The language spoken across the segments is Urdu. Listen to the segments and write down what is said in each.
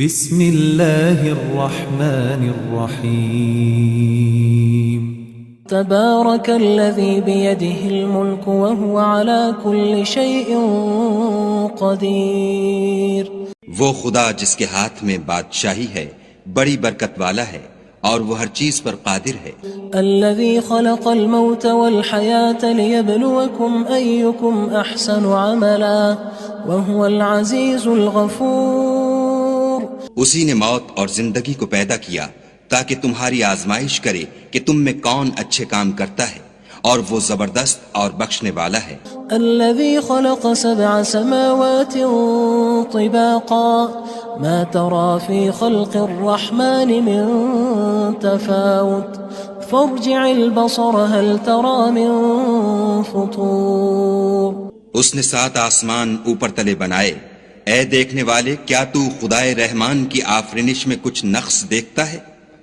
بسم اللہ الرحمن الرحیم تبارک الذی بیدہ الملک وهو على كل شیء قدیر۔ وہ خدا جس کے ہاتھ میں بادشاہی ہے بڑی برکت والا ہے اور وہ ہر چیز پر قادر ہے۔ الذی خلق الموت والحیاة لیبلوکم ایکم احسن عملا وهو العزیز الغفور۔ اسی نے موت اور زندگی کو پیدا کیا تاکہ تمہاری آزمائش کرے کہ تم میں کون اچھے کام کرتا ہے، اور وہ زبردست اور بخشنے والا ہے۔ الذي خلق 7 سماوات طباقا ما ترى في خلق الرحمن من تفاوت فارجع البصر هل ترى من فطور۔ اس نے 7 آسمان اوپر تلے بنائے، اے دیکھنے والے کیا تو خدائے رحمان کی آفرینش میں کچھ نقص دیکھتا ہے؟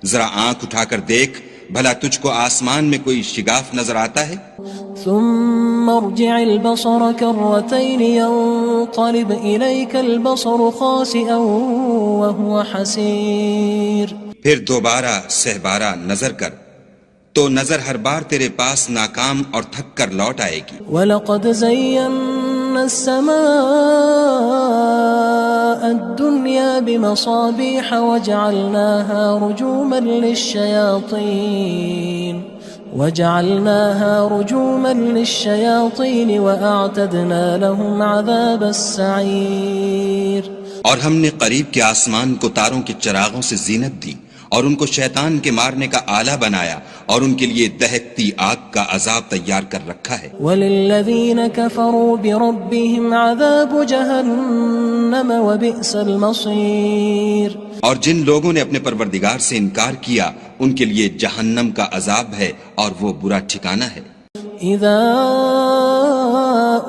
ذرا آنکھ اٹھا کر دیکھ، بھلا تجھ کو آسمان میں کوئی شگاف نظر آتا ہے؟ ثم ارجع البصر كرتين ينقلب إليك البصر خاسئا وهو حسير۔ پھر دوبارہ سہبارہ نظر کر تو نظر ہر بار تیرے پاس ناکام اور تھک کر لوٹ آئے گی۔ وَلَقَدْ زَيَّنَّا السَّمَاءَ الدُّنْيَا بِمَصَابِيحَ وَجَعَلْنَاهَا رُجُومًا لِلشَّيَاطِينِ وَأَعْتَدْنَا لَهُمْ عَذَابَ السَّعِيرِ۔ اور ہم نے قریب کے آسمان کو تاروں کے چراغوں سے زینت دی اور ان کو شیطان کے مارنے کا آلہ بنایا، اور ان کے لیے دہکتی آگ کا عذاب تیار کر رکھا ہے۔ وَلِلَّذِينَ كَفَرُوا بِرَبِّهِمْ عَذَابُ جَهَنَّمَ وَبِئْسَ الْمَصِيرُ۔ اور جن لوگوں نے اپنے پروردگار سے انکار کیا ان کے لیے جہنم کا عذاب ہے اور وہ برا ٹھکانہ ہے۔ اذا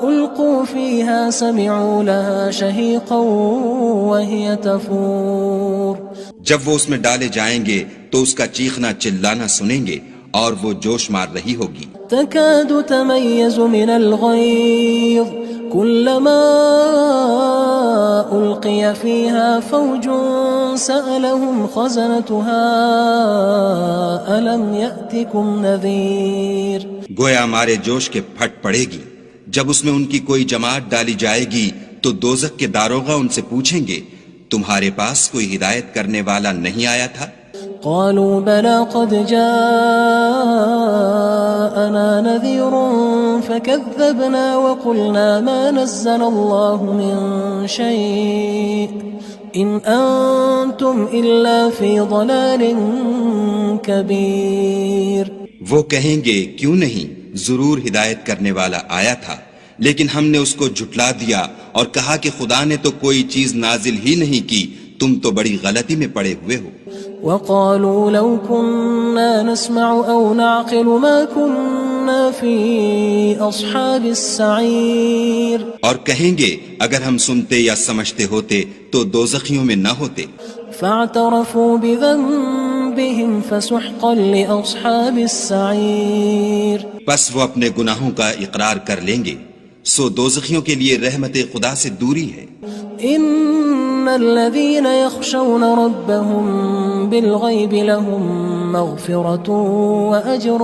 القوا فيها سمعوا لها شهيقا وهي تفور۔ جب وہ اس میں ڈالے جائیں گے تو اس کا چیخنا چلانا سنیں گے اور وہ جوش مار رہی ہوگی۔ تكاد تميز من الغيظ كلما ألقي فيها فوج سألهم خزنتها ألم يأتكم نذير۔ گویا ہمارے جوش کے پھٹ پڑے گی جب اس میں ان کی کوئی جماعت ڈالی جائے گی تو دوزخ کے داروغہ ان سے پوچھیں گے تمہارے پاس کوئی ہدایت کرنے والا نہیں آیا تھا؟ قالوا بلى قد جاءنا نذير فكذبنا وقلنا ما نزل الله من شيء إن أنتم إلا في ضلال كبير۔ وہ کہیں گے کیوں نہیں، ضرور ہدایت کرنے والا آیا تھا، لیکن ہم نے اس کو جھٹلا دیا اور کہا کہ خدا نے تو کوئی چیز نازل ہی نہیں کی، تم تو بڑی غلطی میں پڑے ہوئے ہو۔ وقالوا لو كنا نسمع أو نعقل ما كنا في أصحاب السعير۔ اور کہیں گے اگر ہم سنتے یا سمجھتے ہوتے تو دوزخیوں میں نہ ہوتے۔ فاعترفوا بذنبهم فسحقا لأصحاب السعير۔ پس وہ اپنے گناہوں کا اقرار کر لیں گے، سو دوزخیوں کے لیے رحمت خدا سے دوری ہے۔ ان الذين يخشون ربهم بالغيب لهم مغفرة واجر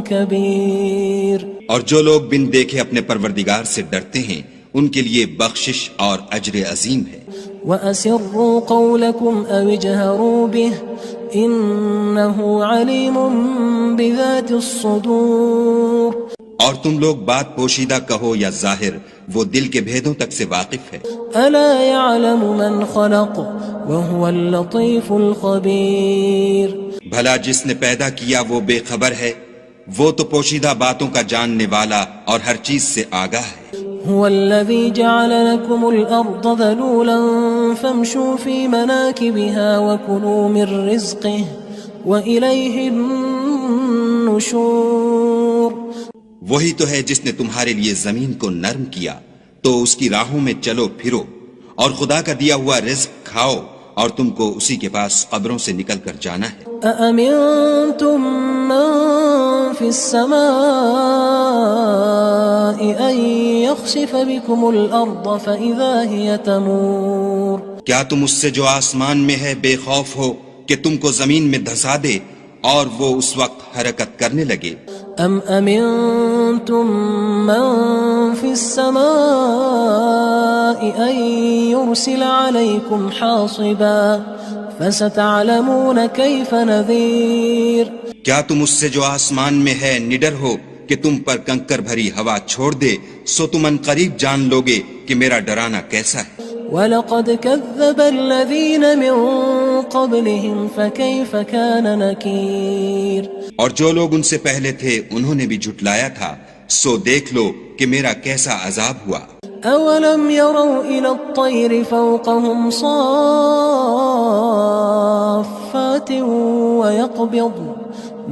كبير۔ اور جو لوگ بن دیکھے اپنے پروردگار سے ڈرتے ہیں ان کے لیے بخشش اور اجر عظیم ہے۔ واسروا قولكم او اجهروا به انه عليم بذات الصدور۔ اور تم لوگ بات پوشیدہ کہو یا ظاہر، وہ دل کے بھیدوں تک سے واقف ہے۔ الا يعلم من خلق وهو اللطيف الخبير۔ بھلا جس نے پیدا کیا وہ بے خبر ہے، وہ تو پوشیدہ باتوں کا جاننے والا اور ہر چیز سے آگاہ ہے۔ هو الذي جعل لكم الأرض ذلولا فامشوا في مناكبها وكلوا من رزقه وإليه النشور۔ وہی تو ہے جس نے تمہارے لیے زمین کو نرم کیا تو اس کی راہوں میں چلو پھرو، اور خدا کا دیا ہوا رزق کھاؤ، اور تم کو اسی کے پاس قبروں سے نکل کر جانا ہے۔ أأمنتم من في السماء أن يخسف بكم الأرض فإذا هي تمور۔ کیا تم اس سے جو آسمان میں ہے بے خوف ہو کہ تم کو زمین میں دھسا دے اور وہ اس وقت حرکت کرنے لگے؟ ام امنتم من في السماء ان يرسل عليكم حاصبا فستعلمون كيف نذير کیا تم اس سے جو آسمان میں ہے نڈر ہو کہ تم پر کنکر بھری ہوا چھوڑ دے، سو تم ان قریب جان لوگے کہ میرا ڈرانا کیسا ہے۔ وَلَقَدْ كَذَّبَ الَّذِينَ مِن قَبْلِهِمْ فَكَيْفَ كَانَ نَكِيرٌ اور جو لوگ ان سے پہلے تھے انہوں نے بھی جھٹلایا تھا، سو دیکھ لو کہ میرا کیسا عذاب ہوا۔ أَوَلَمْ يَرَوْا إِلَى الطَّيْرِ فَوْقَهُمْ صَافَّاتٍ وَيَقْبِضْنَ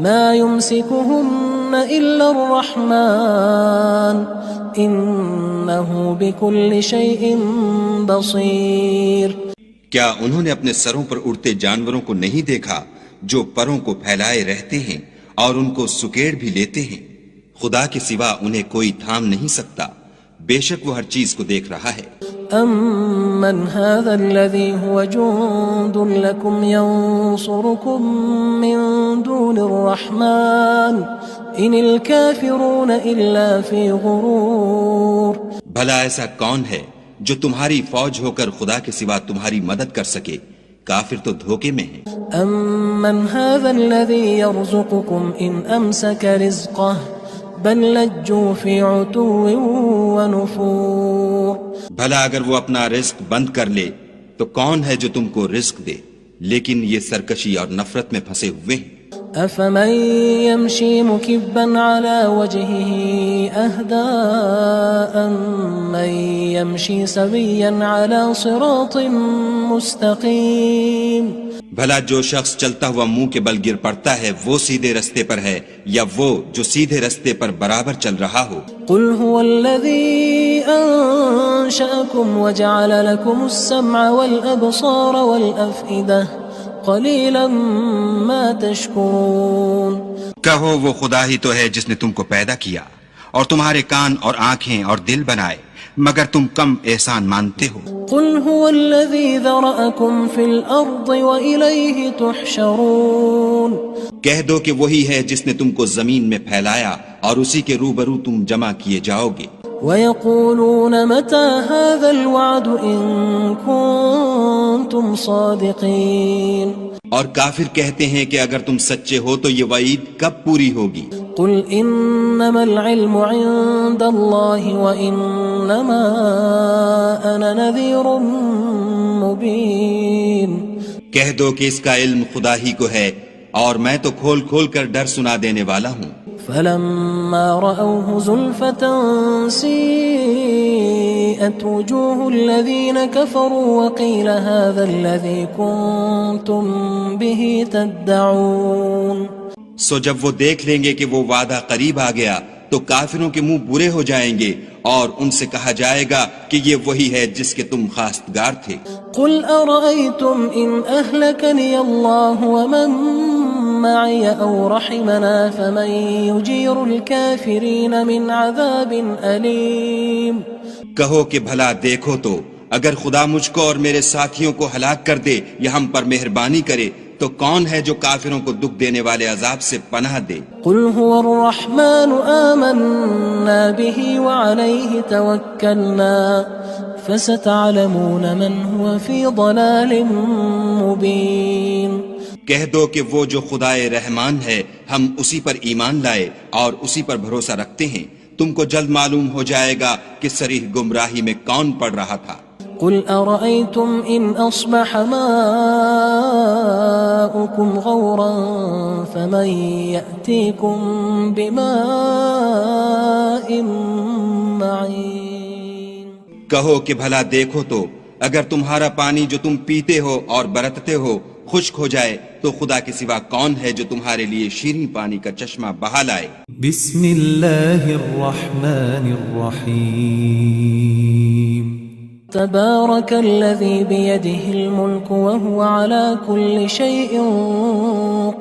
مَا يُمْسِكُهُنَّ إِلَّا الرَّحْمَنُ إِنَّهُ بِكُلِّ شَيْءٍ بَصِيرٌ کیا انہوں نے اپنے سروں پر اڑتے جانوروں کو نہیں دیکھا جو پروں کو پھیلائے رہتے ہیں اور ان کو سکیڑ بھی لیتے ہیں؟ خدا کے سوا انہیں کوئی تھام نہیں سکتا، بے شک وہ ہر چیز کو دیکھ رہا ہے۔ أَمَّنْ هَذَا الَّذِي هُوَ جُندٌ لَكُمْ يَنصُرُكُم مِّن دُونِ الرَّحْمَنِ إِنِ الْكَافِرُونَ إِلَّا فِي غُرُورٍ بھلا ایسا کون ہے جو تمہاری فوج ہو کر خدا کے سوا تمہاری مدد کر سکے؟ کافر تو دھوکے میں ہیں۔ أَمَّنْ هَذَا الَّذِي يَرْزُقُكُمْ إِنْ أَمْسَكَ رِزْقَهُ بَلْ لَجُّوا فِي عُتُوٍّ وَنُفُورٍ بھلا اگر وہ اپنا رزق بند کر لے تو کون ہے جو تم کو رزق دے؟ لیکن یہ سرکشی اور نفرت میں پھنسے ہوئے ہیں۔ أَفَمَن يَمْشِي مُكِبًّا عَلَى وَجْهِهِ أَهْدَىٰ أَمَّن يَمْشِي سَوِيًّا عَلَى صِرَاطٍ مُّسْتَقِيمٍ بھلا جو شخص چلتا ہوا منہ کے بل گر پڑتا ہے وہ سیدھے رستے پر ہے یا وہ جو سیدھے رستے پر برابر چل رہا ہو؟ قُلْ هُوَ الَّذِي أَنشَأَكُمْ وَجَعَلَ لَكُمُ السَّمْعَ وَالْأَبْصَارَ وَالْأَفْئِدَةَ قَلِيلًا مَا تَشْكُرُونَ کہو وہ خدا ہی تو ہے جس نے تم کو پیدا کیا اور تمہارے کان اور آنکھیں اور دل بنائے، مگر تم کم احسان مانتے ہو۔ قُلْ هُوَ الَّذِي ذَرَأَكُمْ فِي الْأَرْضِ وَإِلَيْهِ تُحْشَرُونَ کہہ دو کہ وہی ہے جس نے تم کو زمین میں پھیلایا اور اسی کے روبرو تم جمع کیے جاؤ گے۔ وَيَقُولُونَ مَتَى هَذَا الْوَعْدُ إِن كُنتُمْ صَادِقِينَ اور کافر کہتے ہیں کہ اگر تم سچے ہو تو یہ وعید کب پوری ہوگی؟ قُلْ إِنَّمَا الْعِلْمُ عِندَ اللَّهِ وَإِنَّمَا أَنَا نَذِيرٌ مُّبِينٌ کہہ دو کہ اس کا علم خدا ہی کو ہے اور میں تو کھول کھول کر ڈر سنا دینے والا ہوں۔ فَلَمَّا رَأَوْهُ زُلْفَةً سِيئَتْ وُجُوهُ الَّذِينَ كَفَرُوا وَقِيلَ هَذَا الَّذِي كُنتُم بِهِ تَدَّعُونَ سو جب وہ دیکھ لیں گے کہ وہ وعدہ قریب آ گیا تو کافروں کے منہ برے ہو جائیں گے اور ان سے کہا جائے گا کہ یہ وہی ہے جس کے تم خواستگار تھے۔ قُلْ أَرَأَيْتُمْ إِنْ أَهْلَكَنِيَ اللَّهُ وَمَن مَّعِيَ أَوْ رَحِمَنَا فَمَن يُجِيرُ الْكَافِرِينَ مِنْ عَذَابٍ أَلِيمٍ کہو کہ بھلا دیکھو تو اگر خدا مجھ کو اور میرے ساتھیوں کو ہلاک کر دے یا ہم پر مہربانی کرے تو کون ہے جو کافروں کو دکھ دینے والے عذاب سے پناہ دے؟ قُلْ هُوَ الرَّحْمَنُ آمَنَّا بِهِ وَعَلَيْهِ تَوَكَّلْنَا فَسَتَعْلَمُونَ مَنْ هُوَ فِي ضَلَالٍ مُّبِينٍ کہہ دو کہ وہ جو خدائے رحمان ہے ہم اسی پر ایمان لائے اور اسی پر بھروسہ رکھتے ہیں، تم کو جلد معلوم ہو جائے گا کہ صریح گمراہی میں کون پڑ رہا تھا۔ قُلْ أَرَأَيْتُمْ إِنْ أَصْبَحَ مَاؤُكُمْ غَوْرًا فَمَن يَأْتِيكُم بِمَاءٍ مَّعِينٍ کہو کہ بھلا دیکھو تو اگر تمہارا پانی جو تم پیتے ہو اور برتتے ہو خشک ہو جائے تو خدا کے سوا کون ہے جو تمہارے لیے شیریں پانی کا چشمہ بہا لائے؟ بسم اللہ الرحمن الرحیم تبارك الذي بيده الملك وهو على كل شيء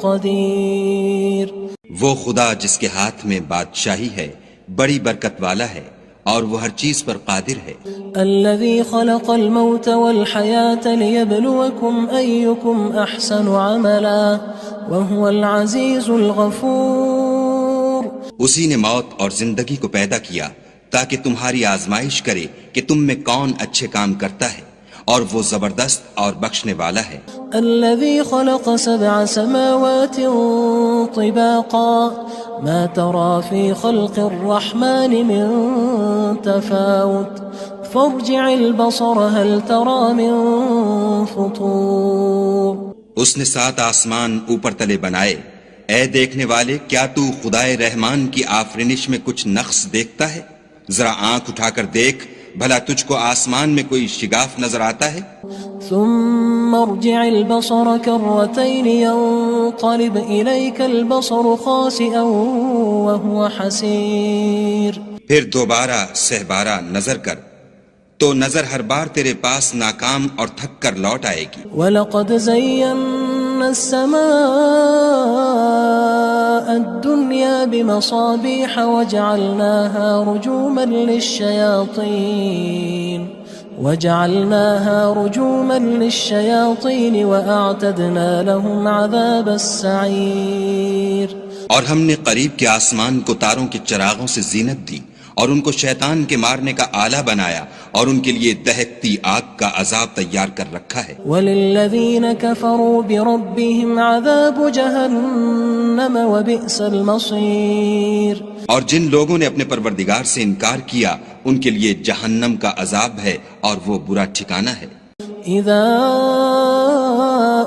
قدير وہ خدا جس کے ہاتھ میں بادشاہی ہے بڑی برکت والا ہے اور وہ ہر چیز پر قادر ہے۔ الذي خلق الموت والحياة ليبلوكم أيكم أحسن عملا وهو العزيز الغفور۔ اسی نے موت اور زندگی کو پیدا کیا تاکہ تمہاری آزمائش کرے کہ تم میں کون اچھے کام کرتا ہے، اور وہ زبردست اور بخشنے والا ہے۔ الذي خلق 7 سماوات طباقا ما ترى في خلق الرحمن من تفاوت فارجع البصر هل ترى من فطور۔ اس نے 7 آسمان اوپر تلے بنائے، اے دیکھنے والے کیا تو خدائے رحمان کی آفرینش میں کچھ نقص دیکھتا ہے؟ ذرا آنکھ اٹھا کر دیکھ، بھلا تجھ کو آسمان میں کوئی شگاف نظر آتا ہے؟ ثم ارجع البصر كرتين ينقلب إليك البصر خاسئا وهو حسير۔ پھر دوبارہ سہبارہ نظر کر تو نظر ہر بار تیرے پاس ناکام اور تھک کر لوٹ آئے گی۔ وَلَقَدْ زَيَّنَّا السَّمَاءَ الدُّنْيَا بِمَصَابِيحَ وَجَعَلْنَاهَا رُجُومًا لِلشَّيَاطِينِ وَأَعْتَدْنَا لَهُمْ عَذَابَ السَّعِيرِ۔ اور ہم نے قریب کے آسمان کو تاروں کے چراغوں سے زینت دی، اور ان کو شیطان کے مارنے کا آلہ بنایا، اور ان کے لیے دہکتی آگ کا عذاب تیار کر رکھا ہے۔ وَلِلَّذِينَ كَفَرُوا بِرَبِّهِمْ عَذَابُ جَهَنَّمَ وَبِئْسَ الْمَصِيرُ۔ اور جن لوگوں نے اپنے پروردگار سے انکار کیا ان کے لیے جہنم کا عذاب ہے، اور وہ برا ٹھکانہ ہے۔ اذا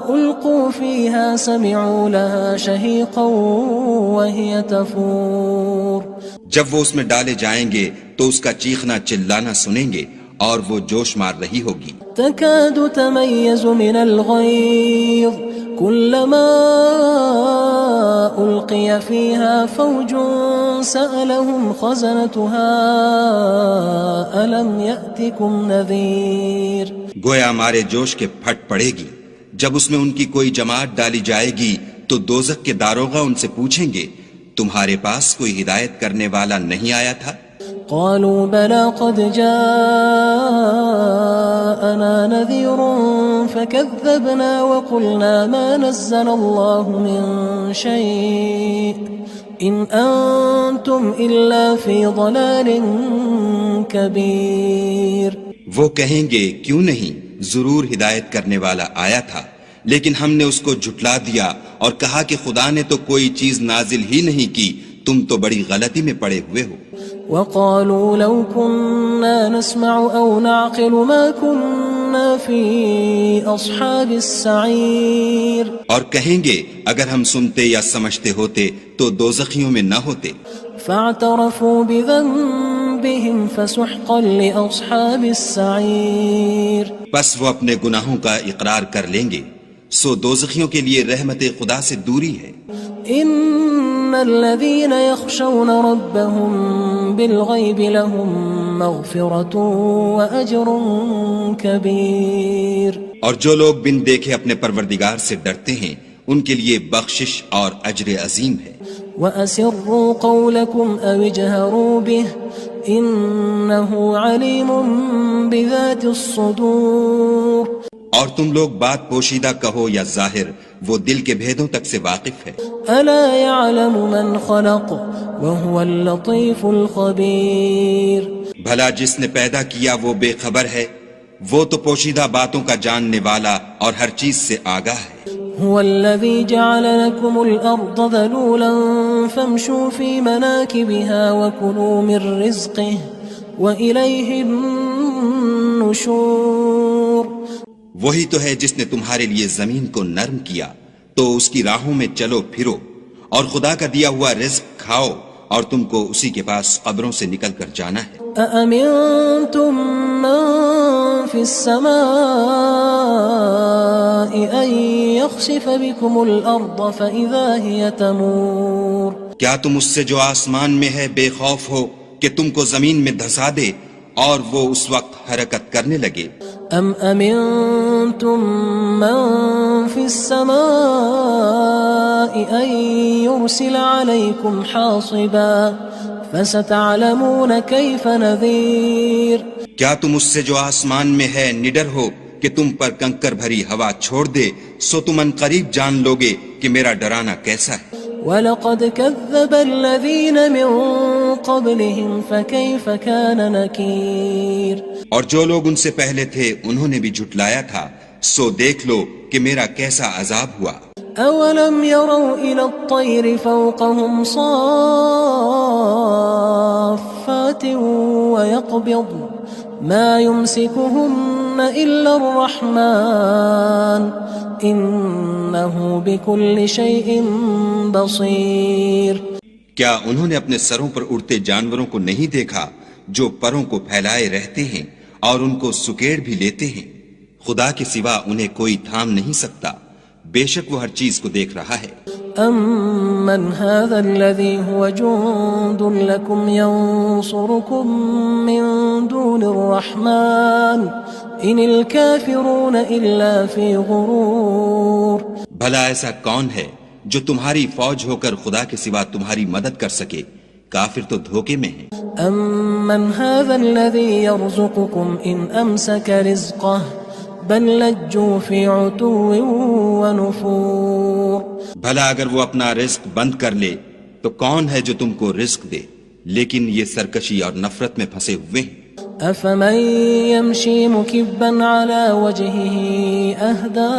القوا فيها سمعوا لها شهيقا وهي تفور۔ جب وہ اس میں ڈالے جائیں گے تو اس کا چیخنا چلانا سنیں گے، اور وہ جوش مار رہی ہوگی۔ تكاد تميز من الغيظ كلما ألقي فيها فوج سألهم خزنتها ألم يأتكم نذير۔ گویا مارے جوش کے پھٹ پڑے گی۔ جب اس میں ان کی کوئی جماعت ڈالی جائے گی تو دوزخ کے داروغہ ان سے پوچھیں گے تمہارے پاس کوئی ہدایت کرنے والا نہیں آیا تھا؟ قالوا بلى قد جاءنا نذير فكذبنا وقلنا ما نزل الله من شيء إن أنتم إلا في ضلال كبير۔ وہ کہیں گے کیوں نہیں، ضرور ہدایت کرنے والا آیا تھا، لیکن ہم نے اس کو جھٹلا دیا اور کہا کہ خدا نے تو کوئی چیز نازل ہی نہیں کی، تم تو بڑی غلطی میں پڑے ہوئے ہو۔ وقالوا لو كنا نسمع أو نعقل ما كنا في أصحاب السعير۔ اور کہیں گے اگر ہم سنتے یا سمجھتے ہوتے تو دوزخیوں میں نہ ہوتے۔ فاعترفوا بذنبهم فسحقا لأصحاب السعير۔ بس وہ اپنے گناہوں کا اقرار کر لیں گے، سو دوزخیوں کے لیے رحمت خدا سے دوری ہے۔ ان الذين يخشون ربهم بالغيب لهم مغفرة واجر كبير۔ اور جو لوگ بن دیکھے اپنے پروردگار سے ڈرتے ہیں ان کے لیے بخشش اور اجر عظیم ہے۔ وَأَسِرُّوا قَوْلَكُمْ أَوِ اجْهَرُوا بِهِ إِنَّهُ عَلِيمٌ بِذَاتِ الصُّدُورِ۔ اور تم لوگ بات پوشیدہ کہو یا ظاہر، وہ دل کے بھیدوں تک سے واقف ہے۔ أَلَا يَعْلَمُ مَنْ خَلَقَ وَهُوَ اللَّطِيفُ الْخَبِيرُ۔ بھلا جس نے پیدا کیا وہ بے خبر ہے، وہ تو پوشیدہ باتوں کا جاننے والا اور ہر چیز سے آگاہ ہے۔ هو الذي جعل لكم الأرض ذلولا فامشوا في مناكبها وكلوا من رزقه وإليه النشور۔ وہی تو ہے جس نے تمہارے لیے زمین کو نرم کیا تو اس کی راہوں میں چلو پھرو، اور خدا کا دیا ہوا رزق کھاؤ، اور تم کو اسی کے پاس قبروں سے نکل کر جانا ہے۔ أأمنتم من في السماء أن يخسف بكم الأرض فإذا هي تمور۔ کیا تم اس سے جو آسمان میں ہے بے خوف ہو کہ تم کو زمین میں دھسا دے اور وہ اس وقت حرکت کرنے لگے؟ ام امنتم من في السماء ان يرسل عليكم حاصبا فستعلمون كيف نذير کیا تم اس سے جو آسمان میں ہے نڈر ہو کہ تم پر کنکر بھری ہوا چھوڑ دے، سو تم ان قریب جان لوگے کہ میرا ڈرانا کیسا ہے۔ وَلَقَدْ كَذَّبَ الَّذِينَ مِن قَبْلِهِمْ فَكَيْفَ كَانَ نَكِيرٌ اور جو لوگ ان سے پہلے تھے انہوں نے بھی جھٹلایا تھا، سو دیکھ لو کہ میرا کیسا عذاب ہوا۔ أَوَلَمْ يَرَوْا إِلَى الطَّيْرِ فَوْقَهُمْ صَافَّاتٍ وَيَقْبِضْنَ مَا يُمْسِكُهُنَّ إِلَّا الرَّحْمَنُ إِنَّهُ بِكُلِّ شَيْءٍ بَصِيرٌ کیا انہوں نے اپنے سروں پر اڑتے جانوروں کو نہیں دیکھا جو پروں کو پھیلائے رہتے ہیں اور ان کو سکیڑ بھی لیتے ہیں؟ خدا کے سوا انہیں کوئی تھام نہیں سکتا، بے شک وہ ہر چیز کو دیکھ رہا ہے۔ أَمَّنْ هَذَا الَّذِي هُوَ جُندٌ لَكُمْ يَنصُرُكُم مِّن دُونِ الرَّحْمَنِ إِنِ الْكَافِرُونَ إِلَّا فِي غُرُورٍ بھلا ایسا کون ہے جو تمہاری فوج ہو کر خدا کے سوا تمہاری مدد کر سکے؟ کافر تو دھوکے میں ہیں۔ أَمَّنْ هَذَا الَّذِي يَرْزُقُكُمْ إِنْ أَمْسَكَ رِزْقَهُ بَل لَجُّوا فِي عُتُوٍّ وَنُفُورٍ بھلا اگر وہ اپنا رزق بند کر لے تو کون ہے جو تم کو رزق دے؟ لیکن یہ سرکشی اور نفرت میں پھنسے ہوئے ہیں۔ أَفَمَن يَمْشِي مُكِبًّا عَلَى وَجْهِهِ أَهْدَىٰ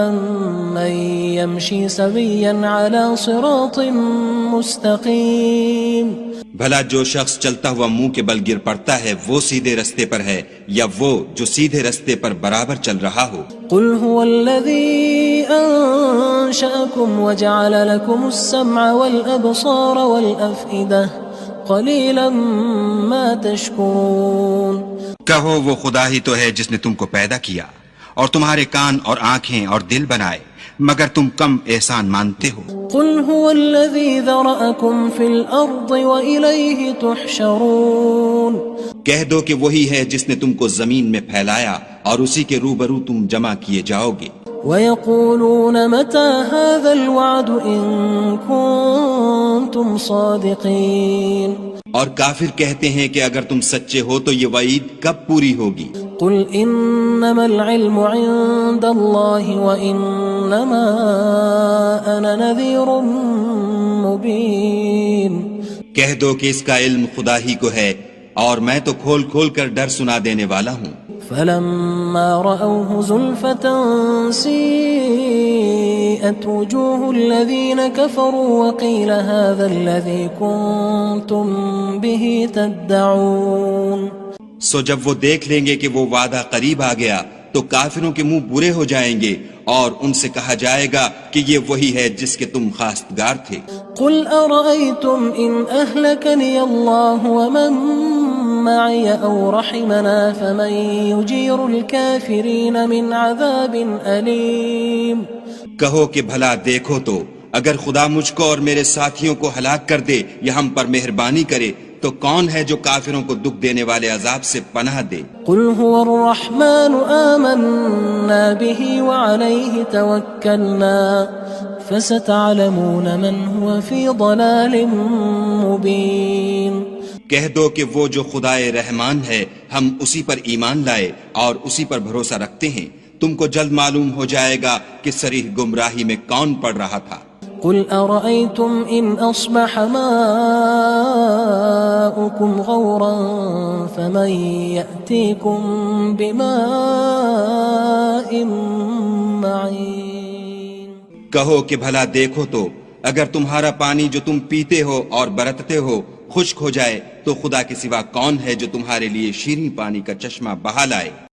أَمَّن يَمْشِي سَوِيًّا عَلَى صِرَاطٍ مُّسْتَقِيمٍ بھلا جو شخص چلتا ہوا منہ کے بل گر پڑتا ہے وہ سیدھے رستے پر ہے یا وہ جو سیدھے رستے پر برابر چل رہا ہو؟ قُلْ هُوَ الَّذِي أَنشَأَكُمْ وَجَعَلَ لَكُمُ السَّمْعَ وَالْأَبْصَارَ وَالْأَفْئِدَةَ قَلِيلًا مَا تَشْكُرُونَ کہو وہ خدا ہی تو ہے جس نے تم کو پیدا کیا اور تمہارے کان اور آنکھیں اور دل بنائے، مگر تم کم احسان مانتے ہو۔ قُلْ هُوَ الَّذِي ذَرَأَكُمْ فِي الْأَرْضِ وَإِلَيْهِ تُحْشَرُونَ کہہ دو کہ وہی ہے جس نے تم کو زمین میں پھیلایا اور اسی کے روبرو تم جمع کیے جاؤ گے۔ وَيَقُولُونَ مَتَى هَذَا الْوَعْدُ إِن كُنتُمْ صَادِقِينَ اور کافر کہتے ہیں کہ اگر تم سچے ہو تو یہ وعید کب پوری ہوگی؟ قُلْ إِنَّمَا الْعِلْمُ عِندَ اللَّهِ وَإِنَّمَا أَنَا نَذِيرٌ مُّبِينٌ کہہ دو کہ اس کا علم خدا ہی کو ہے اور میں تو کھول کھول کر ڈر سنا دینے والا ہوں۔ فَلَمَّا رَأَوْهُ زُلْفَةً سِيئَتْ وُجُوهُ الَّذِينَ كَفَرُوا وَقِيلَ هَذَا الَّذِي كُنتُم بِهِ تَدَّعُونَ سو جب وہ دیکھ لیں گے کہ وہ وعدہ قریب آ گیا تو کافروں کے منہ برے ہو جائیں گے اور ان سے کہا جائے گا کہ یہ وہی ہے جس کے تم خواستگار تھے۔ قُلْ أَرَأَيْتُمْ إِنْ أَهْلَكَنِيَ اللَّهُ وَمَن مَّعِيَ أَوْ رَحِمَنَا فَمَن يُجِيرُ الْكَافِرِينَ مِنْ عَذَابٍ أَلِيمٍ کہو کہ بھلا دیکھو تو اگر خدا مجھ کو اور میرے ساتھیوں کو ہلاک کر دے یا ہم پر مہربانی کرے تو کون ہے جو کافروں کو دکھ دینے والے عذاب سے پناہ دے؟ قُلْ هُوَ الرَّحْمَنُ آمَنَّا بِهِ وَعَلَيْهِ تَوَكَّلْنَا فَسَتَعْلَمُونَ مَنْ هُوَ فِي ضَلَالٍ مُّبِينٍ کہہ دو کہ وہ جو خدائے رحمان ہے ہم اسی پر ایمان لائے اور اسی پر بھروسہ رکھتے ہیں، تم کو جلد معلوم ہو جائے گا کہ صریح گمراہی میں کون پڑ رہا تھا۔ قُلْ أَرَأَيْتُمْ إِنْ أَصْبَحَ مَاؤُكُمْ غَوْرًا فَمَن يَأْتِيكُم بِمَاءٍ مَّعِينٍ کہو کہ بھلا دیکھو تو اگر تمہارا پانی جو تم پیتے ہو اور برتتے ہو خشک ہو جائے تو خدا کے سوا کون ہے جو تمہارے لیے شیریں پانی کا چشمہ بہا لائے؟